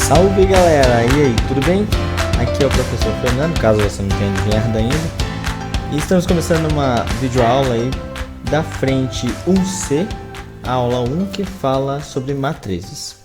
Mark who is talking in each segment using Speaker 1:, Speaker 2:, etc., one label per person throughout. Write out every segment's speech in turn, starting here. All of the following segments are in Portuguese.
Speaker 1: Salve galera, e aí, tudo bem? Aqui é o professor Fernando, caso você não tenha adivinhado ainda. E estamos começando uma videoaula aí da frente 1C, a aula 1, que fala sobre matrizes.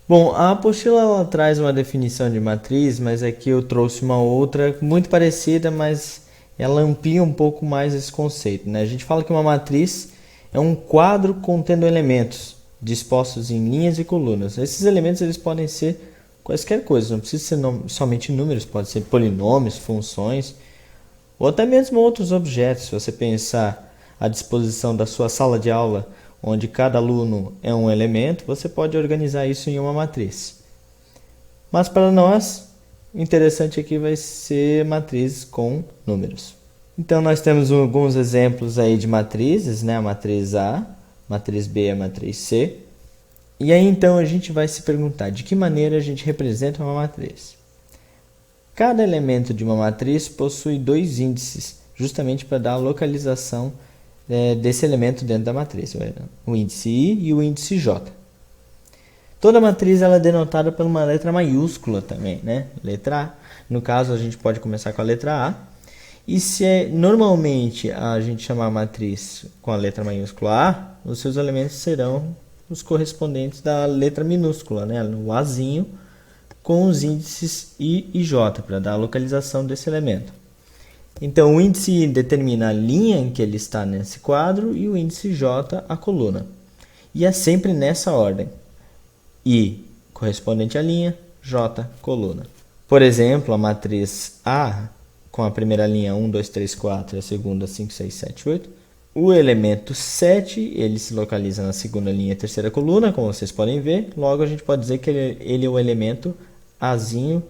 Speaker 1: Bom, a apostila ela traz uma definição de matriz, mas aqui eu trouxe uma outra muito parecida, mas ela amplia um pouco mais esse conceito, né? A gente fala que uma matriz é um quadro contendo elementos dispostos em linhas e colunas. Esses elementos eles podem ser quaisquer coisas, não precisa ser somente números, pode ser polinômios, funções, ou até mesmo outros objetos. Se você pensar a disposição da sua sala de aula, onde cada aluno é um elemento, você pode organizar isso em uma matriz. Mas para nós, o interessante aqui vai ser matrizes com números. Então nós temos alguns exemplos aí de matrizes, né? A matriz A, matriz B, a matriz C. E aí então a gente vai se perguntar de que maneira a gente representa uma matriz. Cada elemento de uma matriz possui dois índices, justamente para dar a localização desse elemento dentro da matriz, o índice I e o índice J. Toda matriz ela é denotada por uma letra maiúscula também, né? Letra A. No caso a gente pode começar com a letra A. E se normalmente a gente chamar a matriz com a letra maiúscula A, os seus elementos serão os correspondentes da letra minúscula, né? O Azinho, com os índices I e J, para dar a localização desse elemento. Então, o índice I determina a linha em que ele está nesse quadro e o índice J a coluna. E é sempre nessa ordem. I correspondente à linha, J coluna. Por exemplo, a matriz A, com a primeira linha 1, 2, 3, 4 e a segunda 5, 6, 7, 8. O elemento 7, ele se localiza na segunda linha e terceira coluna, como vocês podem ver. Logo, a gente pode dizer que ele é o elemento Azinho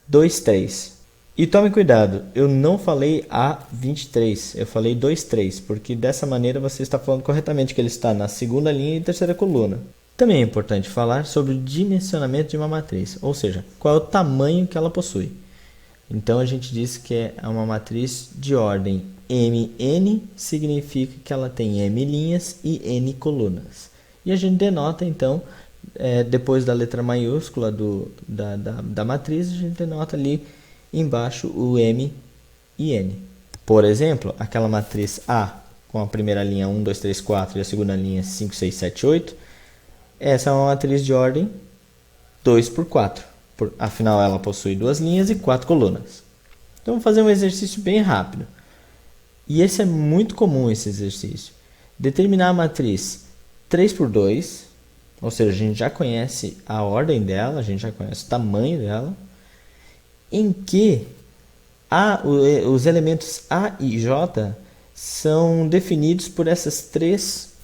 Speaker 1: 2, 3. E tome cuidado, eu não falei A23, eu falei 2, 3, porque dessa maneira você está falando corretamente que ele está na segunda linha e terceira coluna. Também é importante falar sobre o dimensionamento de uma matriz, ou seja, qual é o tamanho que ela possui. Então a gente diz que é uma matriz de ordem Mn, significa que ela tem M linhas e N colunas. E a gente denota então, depois da letra maiúscula da matriz, a gente denota ali embaixo o M e N. Por exemplo, aquela matriz A com a primeira linha 1, 2, 3, 4 e a segunda linha 5, 6, 7, 8, essa é uma matriz de ordem 2 por 4. Afinal, ela possui duas linhas e 4 colunas. Então, vamos fazer um exercício bem rápido. E esse é muito comum, esse exercício. Determinar a matriz 3 por 2, ou seja, a gente já conhece a ordem dela, a gente já conhece o tamanho dela, em que os elementos A e J são definidos por essas três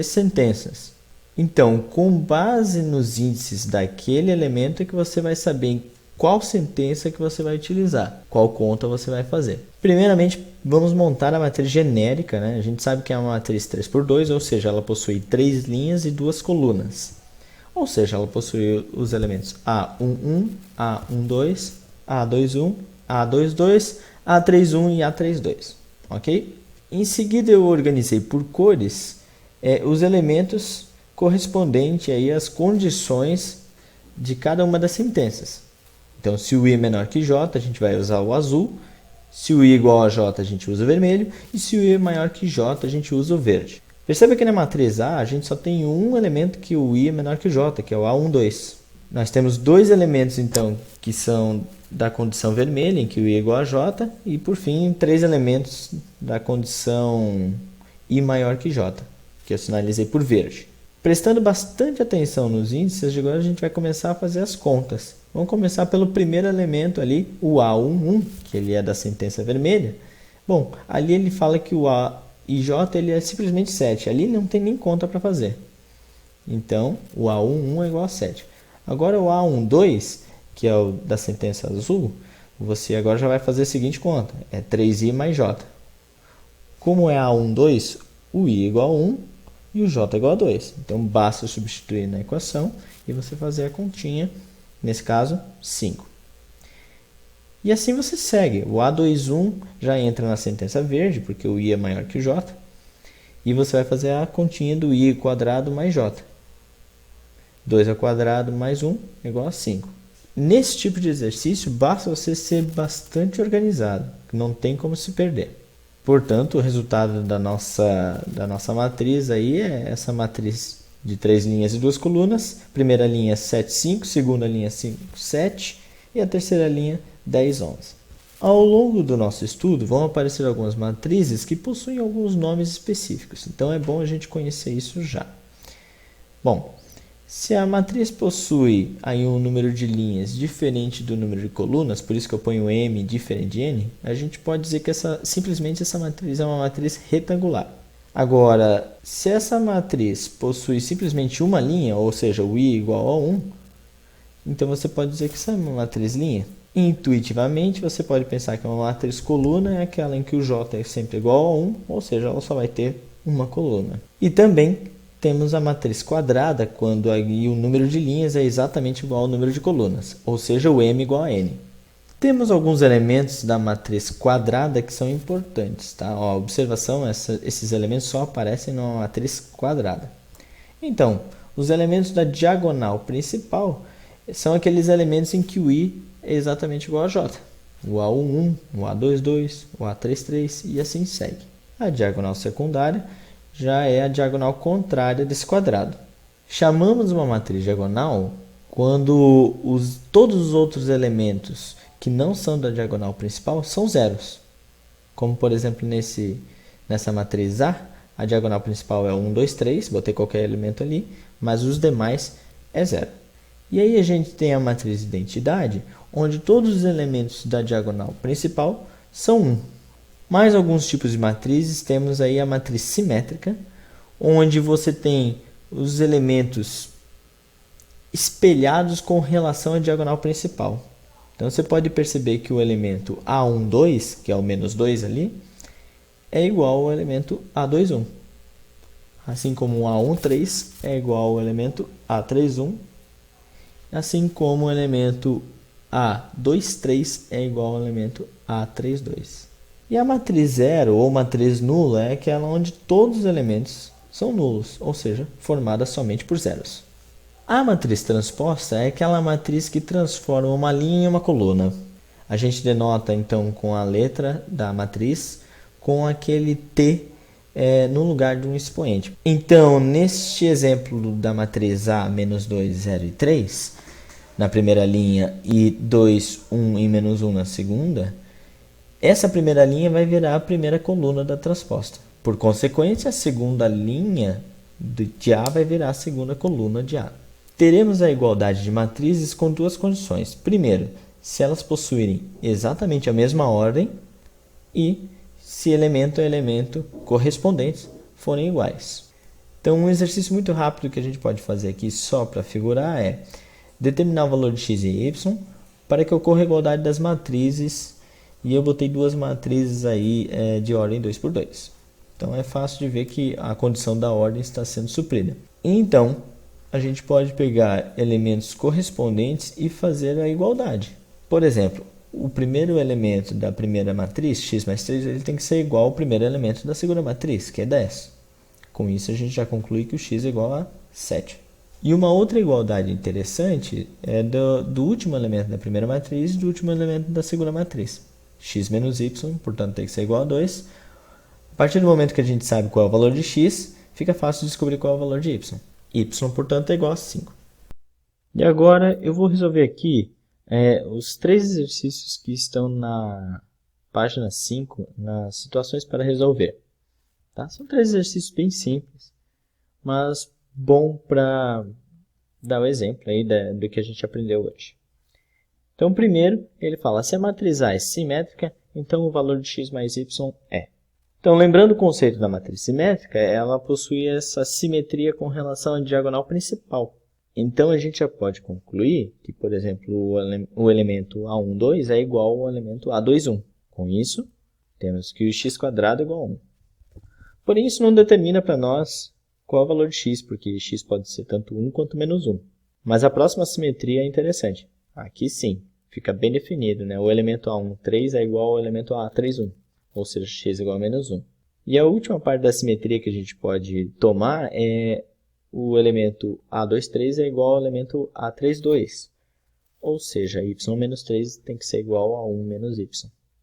Speaker 1: sentenças. Então, com base nos índices daquele elemento é que você vai saber qual sentença que você vai utilizar, qual conta você vai fazer. Primeiramente, vamos montar a matriz genérica, né? A gente sabe que é uma matriz 3 por 2, ou seja, ela possui 3 linhas e 2 colunas. Ou seja, ela possui os elementos A11, A12, A21, A22, A31 e A32, ok? Em seguida, eu organizei por cores os elementos correspondente aí às condições de cada uma das sentenças. Então, se o I é menor que J, a gente vai usar o azul. Se o I é igual a J, a gente usa o vermelho. E se o I é maior que J, a gente usa o verde. Perceba que na matriz A, a gente só tem um elemento que o I é menor que J, que é o A12. Nós temos dois elementos, então, que são da condição vermelha, em que o I é igual a J. E, por fim, 3 elementos da condição I maior que J, que eu sinalizei por verde. Prestando bastante atenção nos índices, agora a gente vai começar a fazer as contas. Vamos começar pelo primeiro elemento ali, o A11, que ele é da sentença vermelha. Bom, ali ele fala que o A e J ele é simplesmente 7. Ali não tem nem conta para fazer. Então, o A11 é igual a 7. Agora o A12, que é o da sentença azul, você agora já vai fazer a seguinte conta. É 3I mais J. Como é A12, o I é igual a 1. E o J é igual a 2. Então, basta substituir na equação e você fazer a continha, nesse caso, 5. E assim você segue. O A21 já entra na sentença verde, porque o I é maior que o J. E você vai fazer a continha do I quadrado mais J. 2 ao quadrado mais 1 é igual a 5. Nesse tipo de exercício, basta você ser bastante organizado, não tem como se perder. Portanto, o resultado da nossa matriz aí é essa matriz de 3 linhas e 2 colunas. Primeira linha 7, 5, segunda linha 5, 7 e a terceira linha 10, 11. Ao longo do nosso estudo vão aparecer algumas matrizes que possuem alguns nomes específicos, então é bom a gente conhecer isso já. Bom, se a matriz possui aí um número de linhas diferente do número de colunas, por isso que eu ponho M diferente de N, a gente pode dizer que simplesmente essa matriz é uma matriz retangular. Agora, se essa matriz possui simplesmente uma linha, ou seja, o I igual a 1, então você pode dizer que isso é uma matriz linha. Intuitivamente, você pode pensar que uma matriz coluna é aquela em que o J é sempre igual a 1, ou seja, ela só vai ter uma coluna. E também temos a matriz quadrada, quando aí o número de linhas é exatamente igual ao número de colunas, ou seja, o M igual a N. Temos alguns elementos da matriz quadrada que são importantes, tá? Ó, observação, esses elementos só aparecem numa matriz quadrada. Então, os elementos da diagonal principal são aqueles elementos em que o I é exatamente igual a J. O A11, o A22, o A33 e assim segue. A diagonal secundária já é a diagonal contrária desse quadrado. Chamamos uma matriz diagonal quando todos os outros elementos que não são da diagonal principal são zeros. Como, por exemplo, nessa matriz a diagonal principal é 1, 2, 3, botei qualquer elemento ali, mas os demais é zero. E aí a gente tem a matriz de identidade, onde todos os elementos da diagonal principal são 1. Mais alguns tipos de matrizes, temos aí a matriz simétrica, onde você tem os elementos espelhados com relação à diagonal principal. Então você pode perceber que o elemento A12, que é o menos 2 ali, é igual ao elemento A21. Assim como o A13 é igual ao elemento A31, assim como o elemento A23 é igual ao elemento A32. E a matriz zero ou matriz nula é aquela onde todos os elementos são nulos, ou seja, formada somente por zeros. A matriz transposta é aquela matriz que transforma uma linha em uma coluna. A gente denota então com a letra da matriz com aquele T no lugar de um expoente. Então, neste exemplo da matriz A, menos 2, 0 e 3, na primeira linha, e 2, 1 e menos 1 na segunda, essa primeira linha vai virar a primeira coluna da transposta. Por consequência, a segunda linha de A vai virar a segunda coluna de A. Teremos a igualdade de matrizes com duas condições. Primeiro, se elas possuírem exatamente a mesma ordem e se elemento a elemento correspondentes forem iguais. Então, um exercício muito rápido que a gente pode fazer aqui só para figurar é determinar o valor de x e y para que ocorra a igualdade das matrizes, e eu botei duas matrizes aí de ordem 2 por 2. Então é fácil de ver que a condição da ordem está sendo suprida. Então, a gente pode pegar elementos correspondentes e fazer a igualdade. Por exemplo, o primeiro elemento da primeira matriz, x mais 3, ele tem que ser igual ao primeiro elemento da segunda matriz, que é 10. Com isso, a gente já conclui que o x é igual a 7. E uma outra igualdade interessante é do último elemento da primeira matriz e do último elemento da segunda matriz. X menos y, portanto, tem que ser igual a 2. A partir do momento que a gente sabe qual é o valor de x, fica fácil descobrir qual é o valor de y. Y, portanto, é igual a 5. E agora eu vou resolver aqui os 3 exercícios que estão na página 5, nas situações para resolver. Tá? São 3 exercícios bem simples, mas bom para dar o exemplo aí do que a gente aprendeu hoje. Então, primeiro, ele fala, se a matriz A é simétrica, então o valor de x mais y é. Então, lembrando o conceito da matriz simétrica, ela possui essa simetria com relação à diagonal principal. Então, a gente já pode concluir que, por exemplo, o elemento A12 é igual ao elemento A21. Com isso, temos que o x² é igual a 1. Porém, isso não determina para nós qual é o valor de x, porque x pode ser tanto 1 quanto menos 1. Mas a próxima simetria é interessante. Aqui sim, fica bem definido, né? O elemento A13 é igual ao elemento A31, ou seja, x é igual a menos 1. E a última parte da simetria que a gente pode tomar é o elemento A23 é igual ao elemento A32. Ou seja, y menos 3 tem que ser igual a 1 menos y,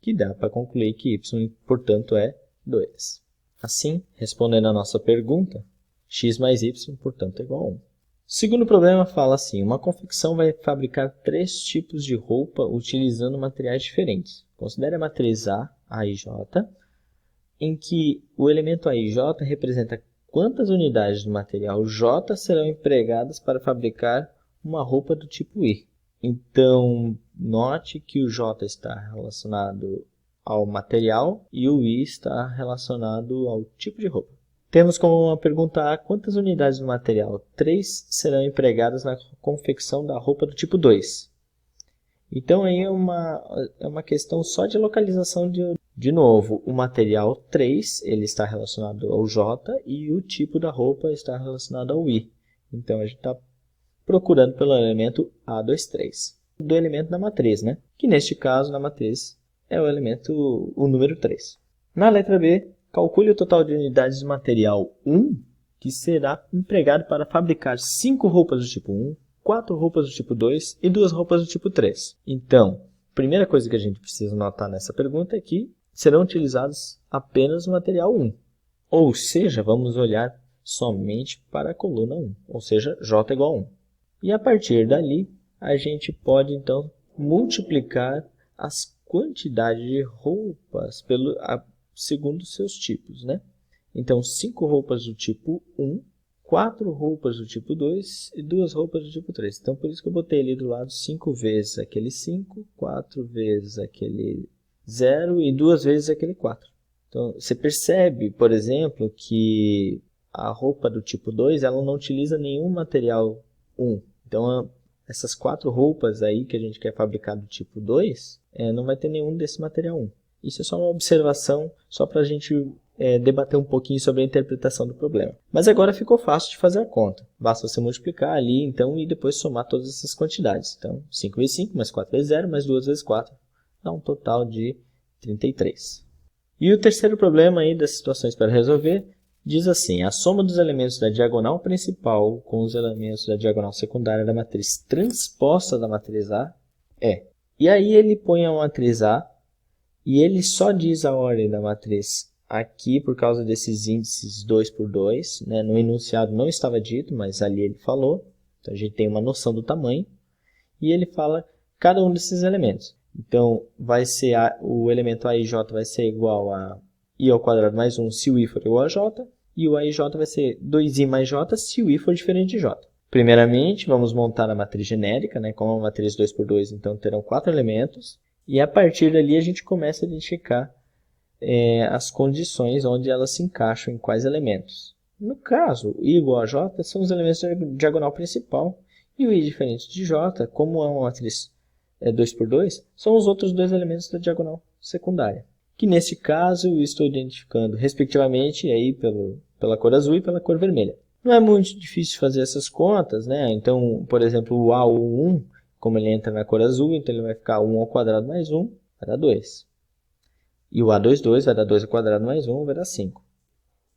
Speaker 1: que dá para concluir que y, portanto, é 2. Assim, respondendo a nossa pergunta, x mais y, portanto, é igual a 1. O segundo problema fala assim, uma confecção vai fabricar 3 tipos de roupa utilizando materiais diferentes. Considere a matriz A e J, em que o elemento A e J representa quantas unidades do material J serão empregadas para fabricar uma roupa do tipo I. Então, note que o J está relacionado ao material e o I está relacionado ao tipo de roupa. Temos como uma pergunta A, quantas unidades do material 3 serão empregadas na confecção da roupa do tipo 2? Então, aí é uma questão só de localização de novo. O material 3 ele está relacionado ao J e o tipo da roupa está relacionado ao I. Então, a gente está procurando pelo elemento A23, do elemento da matriz, né? Que neste caso, na matriz, é o número 3. Na letra B, calcule o total de unidades de material 1 que será empregado para fabricar 5 roupas do tipo 1, 4 roupas do tipo 2 e 2 roupas do tipo 3. Então, a primeira coisa que a gente precisa notar nessa pergunta é que serão utilizados apenas o material 1. Ou seja, vamos olhar somente para a coluna 1, ou seja, J igual a 1. E a partir dali, a gente pode então multiplicar as quantidades de roupas segundo seus tipos, né? Então, 5 roupas do tipo 1, 4 roupas do tipo 2 e 2 roupas do tipo 3. Então, por isso que eu botei ali do lado 5 vezes aquele 5, 4 vezes aquele 0 e 2 vezes aquele 4. Então, você percebe, por exemplo, que a roupa do tipo 2 ela não utiliza nenhum material 1. Então, essas 4 roupas aí que a gente quer fabricar do tipo 2, não vai ter nenhum desse material 1. Isso é só uma observação, só para a gente debater um pouquinho sobre a interpretação do problema. Mas agora ficou fácil de fazer a conta. Basta você multiplicar ali, então, e depois somar todas essas quantidades. Então, 5 vezes 5, mais 4 vezes 0, mais 2 vezes 4, dá um total de 33. E o terceiro problema aí das situações para resolver diz assim, a soma dos elementos da diagonal principal com os elementos da diagonal secundária da matriz transposta da matriz A é. E aí ele põe a matriz A e ele só diz a ordem da matriz aqui por causa desses índices 2 por 2. Né? No enunciado não estava dito, mas ali ele falou. Então a gente tem uma noção do tamanho. E ele fala cada um desses elementos. Então vai ser o elemento A e J vai ser igual a I ao quadrado mais 1 se o I for igual a J. E o A e J vai ser 2I mais J se o I for diferente de J. Primeiramente, vamos montar a matriz genérica, né? Como uma matriz 2 por 2, então terão 4 elementos. E a partir dali a gente começa a identificar as condições onde elas se encaixam em quais elementos. No caso, I igual a J são os elementos da diagonal principal. E o I diferente de J, como é uma matriz 2 por 2, são os outros dois elementos da diagonal secundária. Que nesse caso eu estou identificando respectivamente aí pela cor azul e pela cor vermelha. Não é muito difícil fazer essas contas, né? Então, por exemplo, o A ou 1, como ele entra na cor azul, então ele vai ficar 1 ao quadrado mais 1, vai dar 2. E o A22 vai dar 2 ao quadrado mais 1, vai dar 5.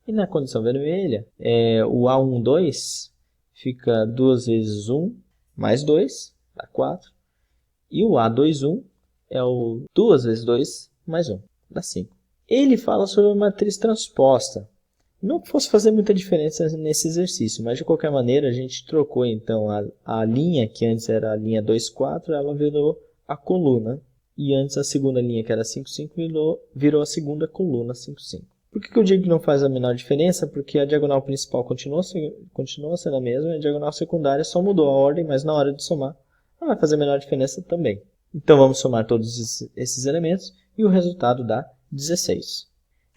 Speaker 1: E na condição vermelha, o A12 fica 2 vezes 1 mais 2, dá 4. E o A21 é o 2 vezes 2 mais 1. Dá 5. Ele fala sobre a matriz transposta. Não que fosse fazer muita diferença nesse exercício, mas de qualquer maneira a gente trocou então a linha, que antes era a linha 2, 4, ela virou a coluna. E antes a segunda linha, que era 5, 5, virou a segunda coluna 5, 5. Por que eu digo que não faz a menor diferença? Porque a diagonal principal continua sendo a mesma, e a diagonal secundária só mudou a ordem, mas na hora de somar não vai fazer a menor diferença também. Então vamos somar todos esses elementos e o resultado dá 16.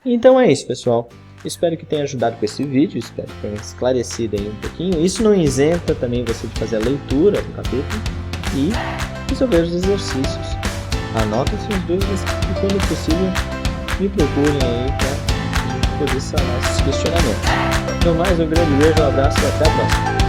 Speaker 1: Então é isso, pessoal. Espero que tenha ajudado com esse vídeo, espero que tenha esclarecido aí um pouquinho. Isso não isenta também você de fazer a leitura do capítulo e resolver os exercícios. Anotem suas dúvidas e, quando possível, me procurem aí para poder sanar esses questionamentos. Então, mais um grande beijo, um abraço e até a próxima.